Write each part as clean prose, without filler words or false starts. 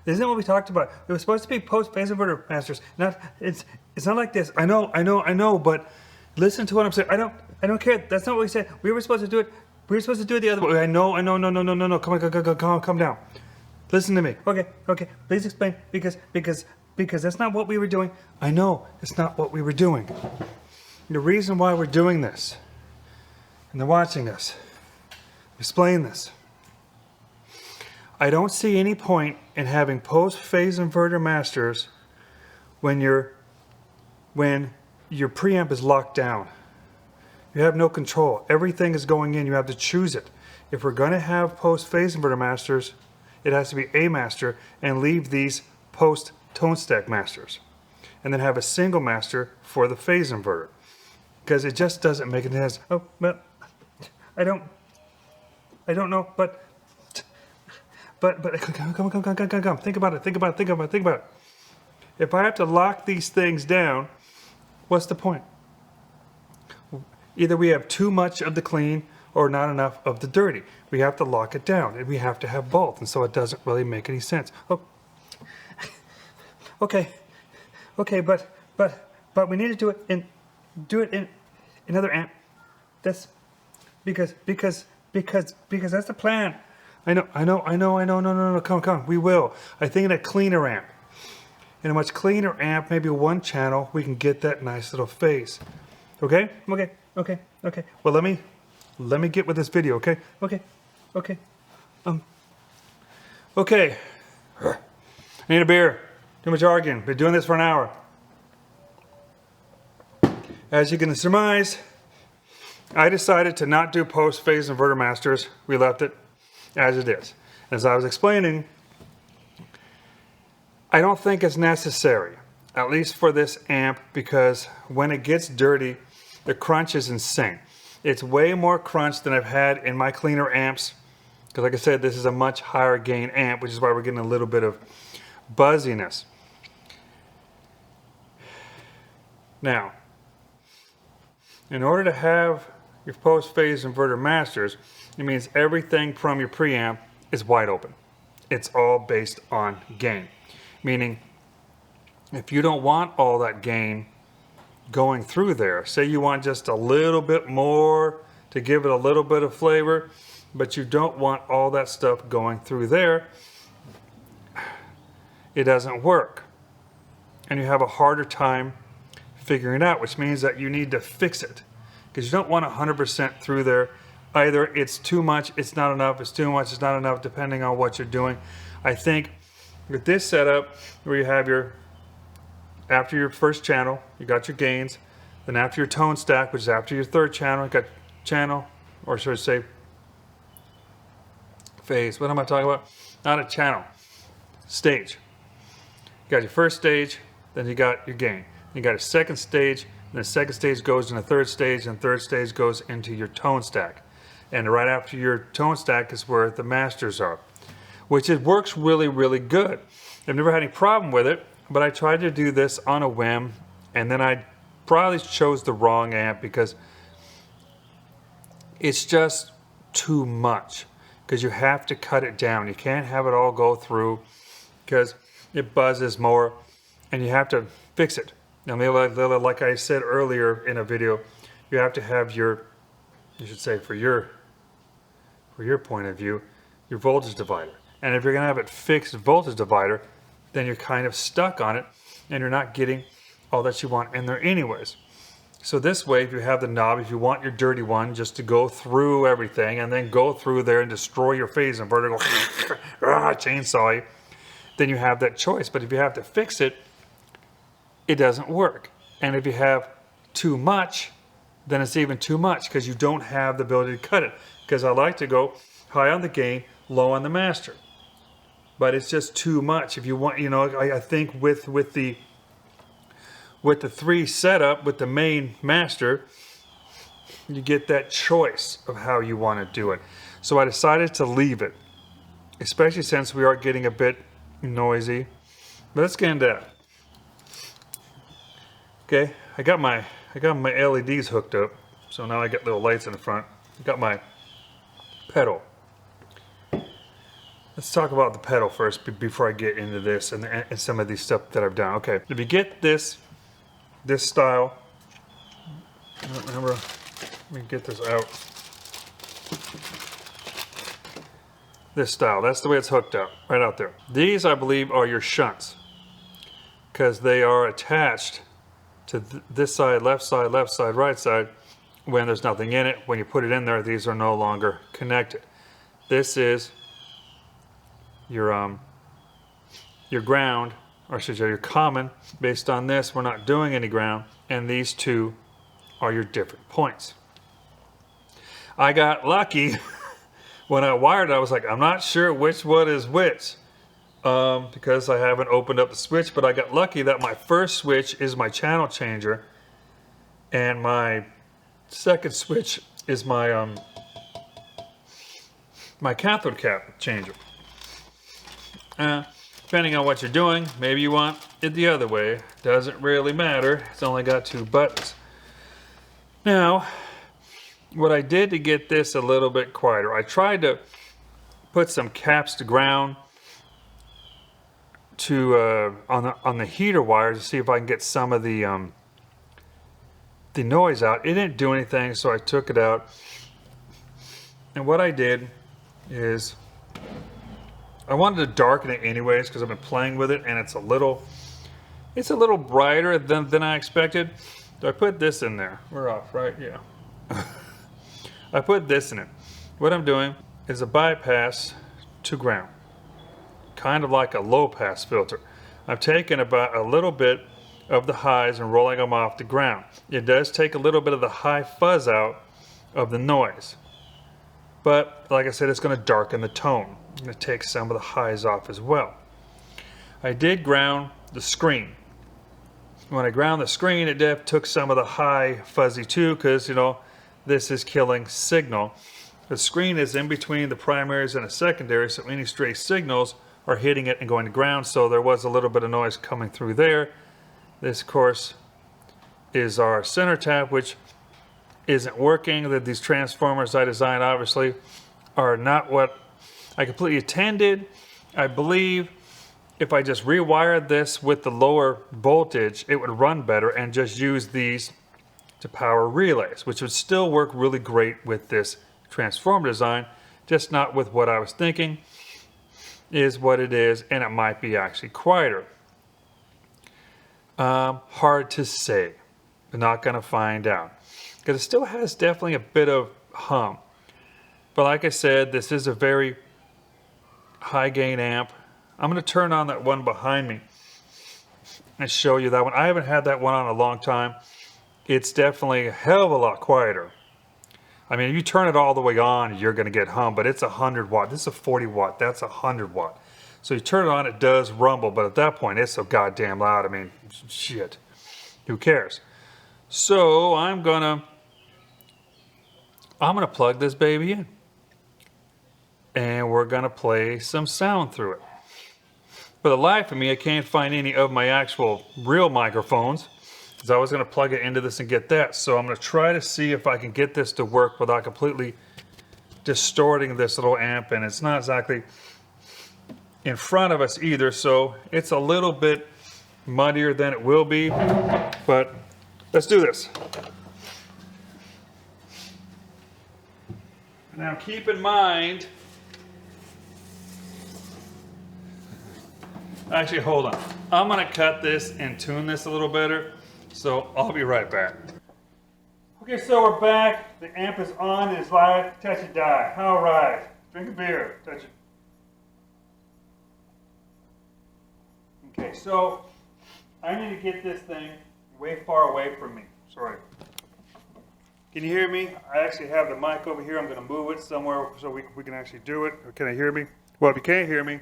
Isn't that what we talked about? It was supposed to be post phase inverter masters. It's not like this. I know, but listen to what I'm saying. I don't care. That's not what we said. We were supposed to do it. We were supposed to do it the other way. I know, no. Come on, calm down. Listen to me. Okay. Please explain because that's not what we were doing. I know it's not what we were doing. The reason why we're doing this, and they're watching us, explain this. I don't see any point in having post-phase inverter masters when your preamp is locked down. You have no control. Everything is going in. You have to choose it. If we're going to have post-phase inverter masters, it has to be a master and leave these post-tone stack masters. And then have a single master for the phase inverter. Because it just doesn't make any sense. Oh, but I don't know, but come. Think about it. If I have to lock these things down, what's the point? Either we have too much of the clean or not enough of the dirty. We have to lock it down, and we have to have both, and so it doesn't really make any sense. Oh, okay, but we need to do it in another amp. That's because that's the plan. I know. No. Come. We will. I think in a cleaner amp. In a much cleaner amp, maybe one channel, we can get that nice little phase. Okay. Well, let me get with this video. Okay. Okay. I need a beer. Too much arguing. Been doing this for an hour. As you can surmise, I decided to not do post-phase inverter masters. We left it as it is. As I was explaining, I don't think it's necessary, at least for this amp, because when it gets dirty, the crunch is insane. It's way more crunch than I've had in my cleaner amps, because like I said, this is a much higher gain amp, which is why we're getting a little bit of buzziness. Now, in order to have your post-phase inverter masters, it means everything from your preamp is wide open. It's all based on gain. Meaning, if you don't want all that gain going through there, say you want just a little bit more to give it a little bit of flavor, but you don't want all that stuff going through there, it doesn't work. And you have a harder time figuring it out, which means that you need to fix it. Because you don't want 100% through there. Either it's too much, it's not enough, it's too much, it's not enough, depending on what you're doing. I think with this setup, where you have after your first channel, you got your gains. Then after your tone stack, which is after your third channel, you got channel, or should I say phase. What am I talking about? Not a channel. Stage. You got your first stage, then you got your gain. You got a second stage, and the second stage goes into third stage, and third stage goes into your tone stack. And right after your tone stack is where the masters are, which it works really, really good. I've never had any problem with it, but I tried to do this on a whim, and then I probably chose the wrong amp because it's just too much. Because you have to cut it down. You can't have it all go through because it buzzes more, and you have to fix it. Now, like I said earlier in a video, you have to have you should say for your point of view, your voltage divider. And if you're gonna have it fixed voltage divider, then you're kind of stuck on it and you're not getting all that you want in there anyways. So this way, if you have the knob, if you want your dirty one just to go through everything and then go through there and destroy your phase inverter, chainsaw you, then you have that choice. But if you have to fix it, it doesn't work. And if you have too much, then it's even too much because you don't have the ability to cut it. Because I like to go high on the gain, low on the master. But it's just too much. If you want, I think with the three setup, with the main master, you get that choice of how you want to do it. So I decided to leave it, especially since we are getting a bit noisy. But let's get into that. Okay, I got my LEDs hooked up, so now I got little lights in the front. I got my pedal. Let's talk about the pedal first before I get into this and some of these stuff that I've done. Okay, if you get this style, I don't remember, let me get this out. This style, that's the way it's hooked up, right out there. These, I believe, are your shunts because they are attached to this side, left side, right side, when there's nothing in it. When you put it in there, these are no longer connected. This is your ground, or should I say your common. Based on this, we're not doing any ground, and these two are your different points. I got lucky when I wired it. I was like, I'm not sure which one is which because I haven't opened up the switch, but I got lucky that my first switch is my channel changer and my second switch is my my cathode cap changer. Depending on what you're doing, maybe you want it the other way. Doesn't really matter. It's only got 2 buttons. Now, what I did to get this a little bit quieter, I tried to put some caps to ground to on the heater wires to see if I can get some of the noise out. It didn't do anything, so I took it out. And what I did is I wanted to darken it anyways because I've been playing with it and it's a little brighter than I expected. So I put this in there. We're off, right? Yeah. I put this in it. What I'm doing is a bypass to ground, kind of like a low pass filter. I'm taking about a little bit of the highs and rolling them off the ground. It does take a little bit of the high fuzz out of the noise, but like I said, it's going to darken the tone. I'm going to take some of the highs off as well. I did ground the screen. When I ground the screen, it took some of the high fuzzy too, because you know this is killing signal. The screen is in between the primaries and the secondary, so any stray signals are hitting it and going to ground, so there was a little bit of noise coming through there. This, of course, is our center tap, which isn't working. These transformers I designed, obviously, are not what I completely intended. I believe if I just rewired this with the lower voltage, it would run better and just use these to power relays, which would still work really great with this transformer design, just not with what I was thinking is what it is, and it might be actually quieter. Hard to say. We're not going to find out because it still has definitely a bit of hum. But like I said, this is a very high gain amp. I'm going to turn on that one behind me and show you that one. I haven't had that one on a long time. It's definitely a hell of a lot quieter. I mean, if you turn it all the way on, you're going to get hum, but it's 100 watt. This is a 40 watt. That's 100 watt. So you turn it on, it does rumble, but at that point, it's so goddamn loud. I mean, shit. Who cares? So I'm gonna plug this baby in, and we're gonna play some sound through it. For the life of me, I can't find any of my actual real microphones, because I was gonna plug it into this and get that. So I'm gonna try to see if I can get this to work without completely distorting this little amp, and it's not exactly in front of us either, so it's a little bit muddier than it will be, but let's do this. Now keep in mind, actually hold on, I'm gonna cut this and tune this a little better, so I'll be right back. Okay, so we're back, the amp is on, it's live, touch it, die. All right, drink a beer, touch it. Okay, so I need to get this thing way far away from me. Sorry. Can you hear me? I actually have the mic over here. I'm going to move it somewhere so we can actually do it. Can I hear me? Well, if you can't hear me,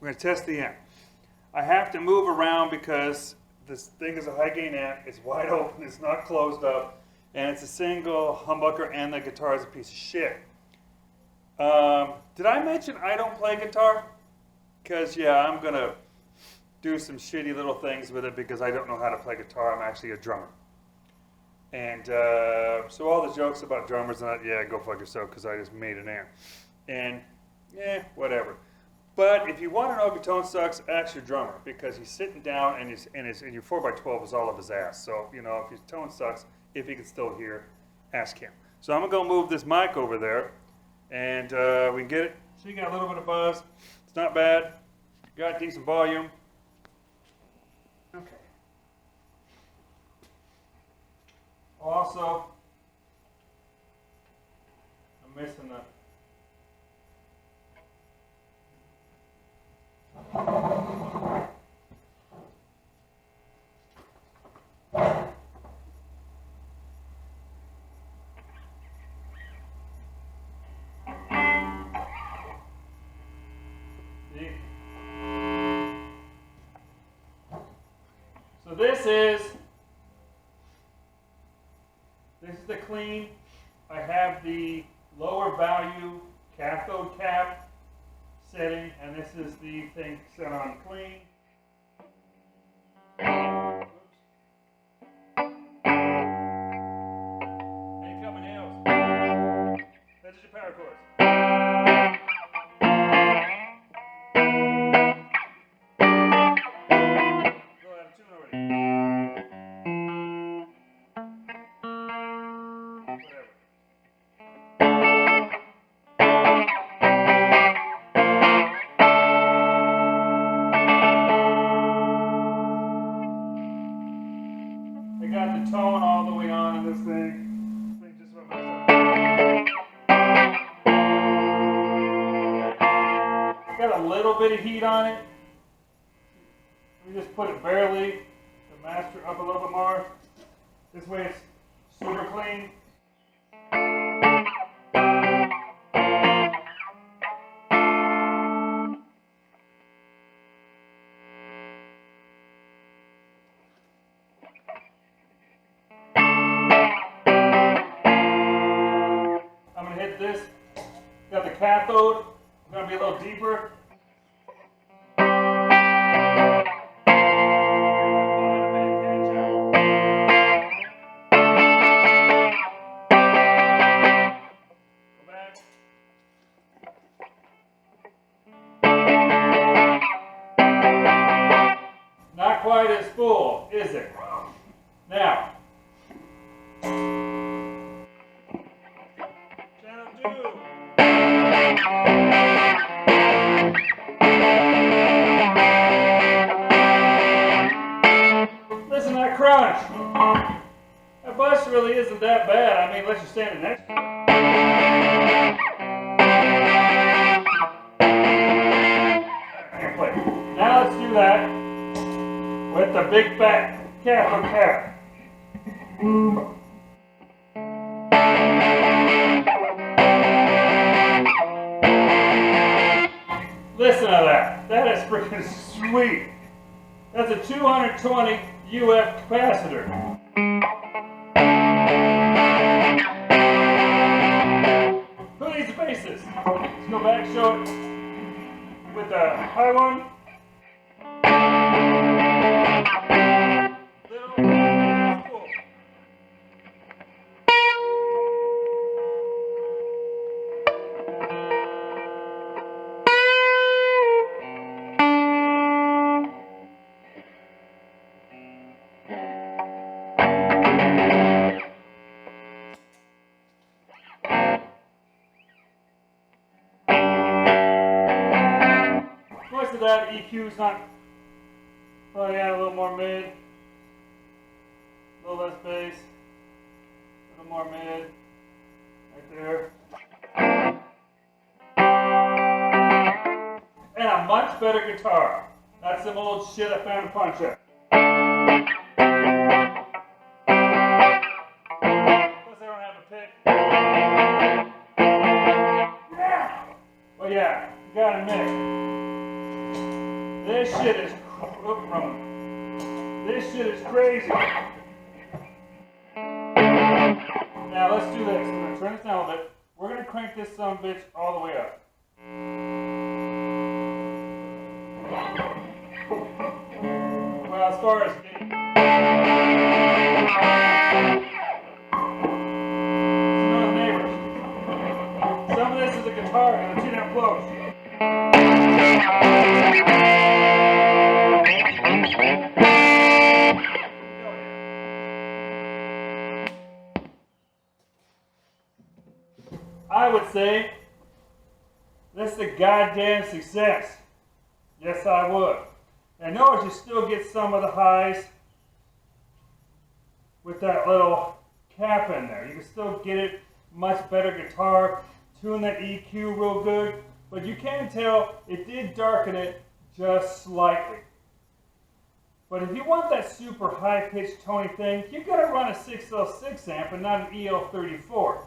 we're going to test the amp. I have to move around because this thing is a high gain amp. It's wide open. It's not closed up. And it's a single humbucker, and the guitar is a piece of shit. Did I mention I don't play guitar? Because, yeah, I'm going to do some shitty little things with it because I don't know how to play guitar. I'm actually a drummer. And so all the jokes about drummers and that, yeah, go fuck yourself because I just made an amp. And yeah, whatever. But if you want to know if your tone sucks, ask your drummer because he's sitting down and your 4x12 is all of his ass. So you know if your tone sucks, if he can still hear, ask him. So I'm gonna go move this mic over there, and we can get it. So you got a little bit of buzz. It's not bad. Got decent volume. Okay. Also, I'm missing the. So this is the clean. I have the lower value cathode cap setting, and this is the thing set on clean. Any coming else? That's just your power chords. Got the tone all the way on in this thing. This thing just about messed up. Got a little bit of heat on it. We just put it barely to master up a little bit more. This way it's super clean. This got the cathode, it's going to be a little deeper. Go back. Not quite as full, is it? Now, listen to that crunch. That bus really isn't that bad. I mean, unless you're standing next to it. I can't play. Now let's do that with the big fat cathode cap. Listen to that. That is freaking sweet. That's a 220 UF capacitor. Who needs the basses? Let's go back, show it with the high one. Most of that EQ's not. Probably add a little more mid, a little less bass, a little more mid, right there. And a much better guitar. That's some old shit I found in Punch Up. Plus I don't have a pick. Yeah. Well, yeah, you gotta admit, this shit is crazy. Now let's do this. We're gonna turn this down a little bit. We're gonna crank this son of a bitch all the way up. Well, as far as some of the neighbors. Some of this is a guitar and it's too damn close. I would say this is a goddamn success. Yes, I would. And notice you still get some of the highs with that little cap in there. You can still get it much better guitar. Tune that EQ real good. But you can tell it did darken it just slightly. But if you want that super high-pitched tony thing, you've got to run a 6L6 amp and not an EL34.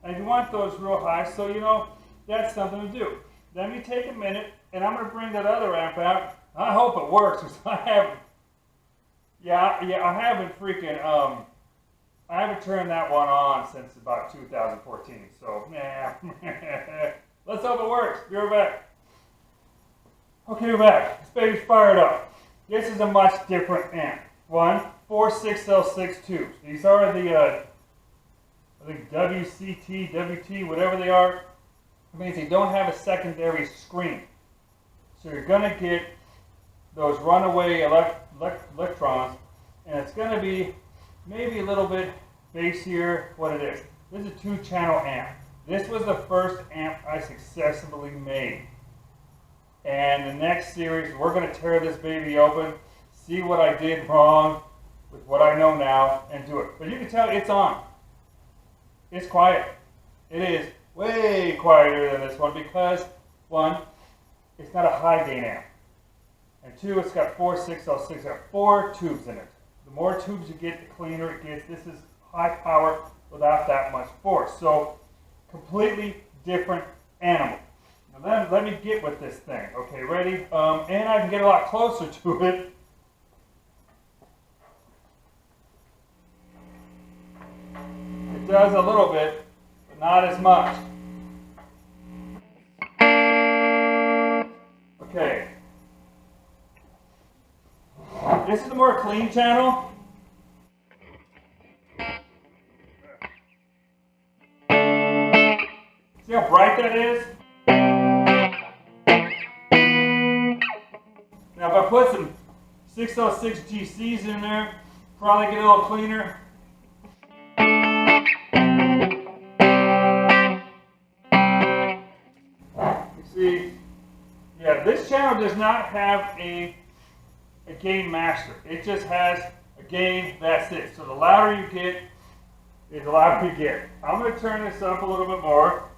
And you want those real high, so you know, that's something to do. Let me take a minute, and I'm going to bring that other amp out. I hope it works, because I haven't freaking, I haven't turned that one on since about 2014, so, nah. Let's hope it works. Be right back. Okay, we're back. This baby's fired up. This is a much different amp. 4 6L6 tubes. These are the, I think WCT, WT, whatever they are. It means they don't have a secondary screen. So you're going to get those runaway electrons, and it's going to be maybe a little bit bassier what it is. This is a 2-channel amp. This was the first amp I successfully made. And the next series, we're going to tear this baby open, see what I did wrong with what I know now, and do it. But you can tell it's on. It's quiet. It is way quieter than this one because, 1, it's not a high gain amp. And 2, it's got 4 6L6. It's got 4 tubes in it. The more tubes you get, the cleaner it gets. This is high power without that much force. So, completely different animal. Now let me get with this thing. Okay, ready? And I can get a lot closer to it. It does a little bit, but not as much. Okay. This is the more clean channel. See how bright that is? Now if I put some 6L6 GCs in there, probably get a little cleaner. You see, yeah, this channel does not have a gain master. It just has a gain, that's it. So the louder you get, the louder you get. I'm going to turn this up a little bit more.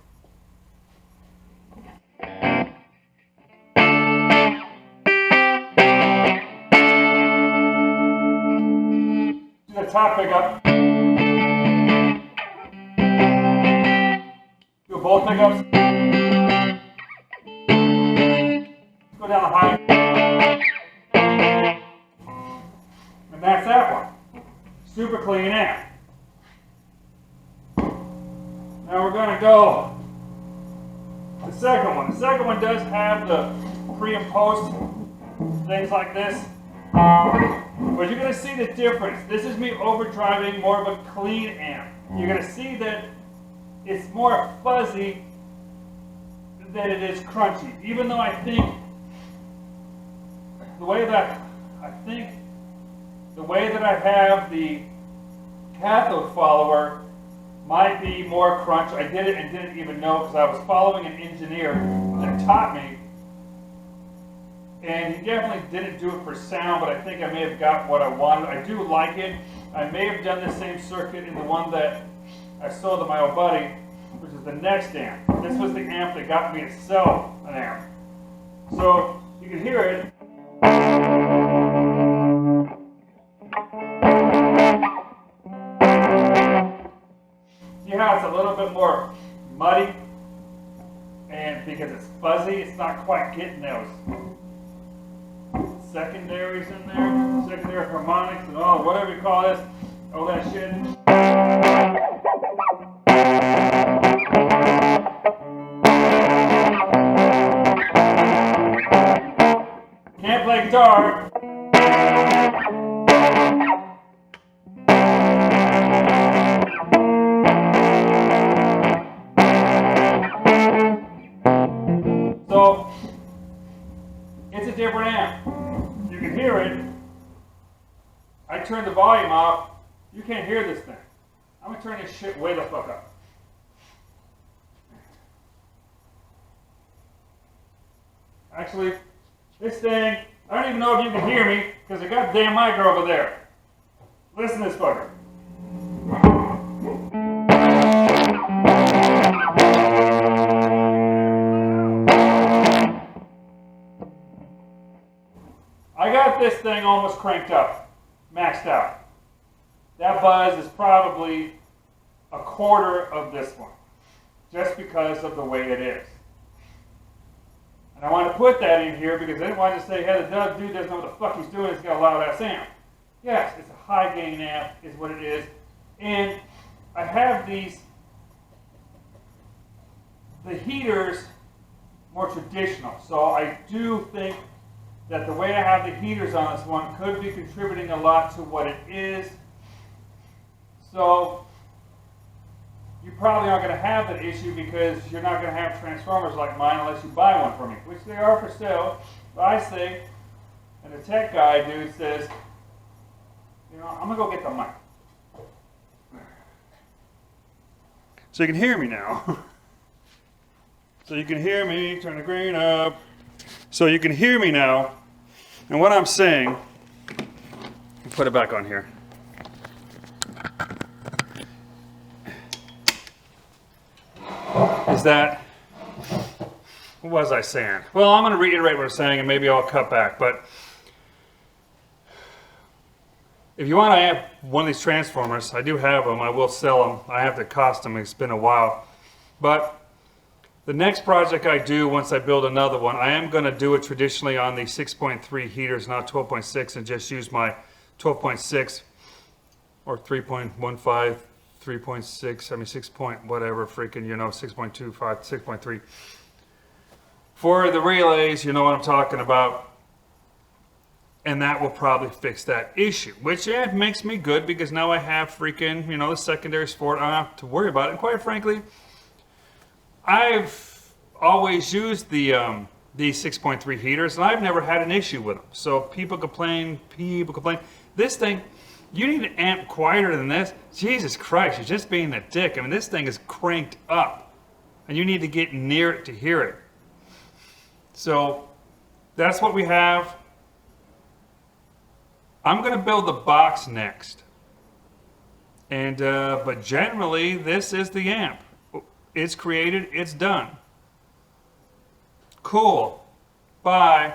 Do the top pickup. Do both pickups. Go down the high. And that's that one. Super clean amp. Now we're going to go the second one. The second one does have the pre and post things like this. But you're going to see the difference. This is me overdriving more of a clean amp. You're going to see that it's more fuzzy than it is crunchy. Even though I think the way that I have the cathode follower might be more crunch. I did it and didn't even know because I was following an engineer that taught me. And he definitely didn't do it for sound, but I think I may have got what I wanted. I do like it. I may have done the same circuit in the one that I sold to my old buddy, which is the next amp. This was the amp that got me to sell an amp. So you can hear it. See how it's a little bit more muddy? And because it's fuzzy, it's not quite getting those secondaries in there, secondary harmonics and all, whatever you call this, all that shit. Can't play guitar. So a different amp. You can hear it. I turned the volume off. You can't hear this thing. I'm going to turn this shit way the fuck up. Actually, this thing, I don't even know if you can hear me because I got the damn mic over there. Listen to this fucker. I got this thing almost cranked up, maxed out. That buzz is probably a quarter of this one, just because of the way it is. And I want to put that in here because I didn't want to say, hey, the dude doesn't know what the fuck he's doing, he's got a loud ass amp. Yes, it's a high gain amp, is what it is. And I have the heaters more traditional. So I do think that the way I have the heaters on this one could be contributing a lot to what it is. So you probably aren't going to have that issue because you're not going to have transformers like mine unless you buy one from me, which they are for sale. But I say, and the tech guy dude says, you know, I'm going to go get the mic. So you can hear me now. So you can hear me, turn the grain up. So you can hear me now. And what I'm saying, put it back on here. Is that, what was I saying? Well, I'm going to reiterate what I'm saying and maybe I'll cut back. But if you want to have one of these transformers, I do have them. I will sell them. I have to cost them. It's been a while. But the next project I do, once I build another one, I am going to do it traditionally on the 6.3 heaters, not 12.6, and just use my 12.6 or 3.15, 3.6, I mean 6 point whatever, freaking, you know, 6.25, 6.3. For the relays, you know what I'm talking about. And that will probably fix that issue, which yeah, makes me good because now I have freaking, you know, the secondaries for it. I don't have to worry about it. And quite frankly, I've always used the 6.3 heaters, and I've never had an issue with them. So people complain. This thing, you need an amp quieter than this. Jesus Christ, you're just being a dick. I mean, this thing is cranked up, and you need to get near it to hear it. So that's what we have. I'm going to build the box next. And but generally, this is the amp. It's created, it's done. Cool. Bye.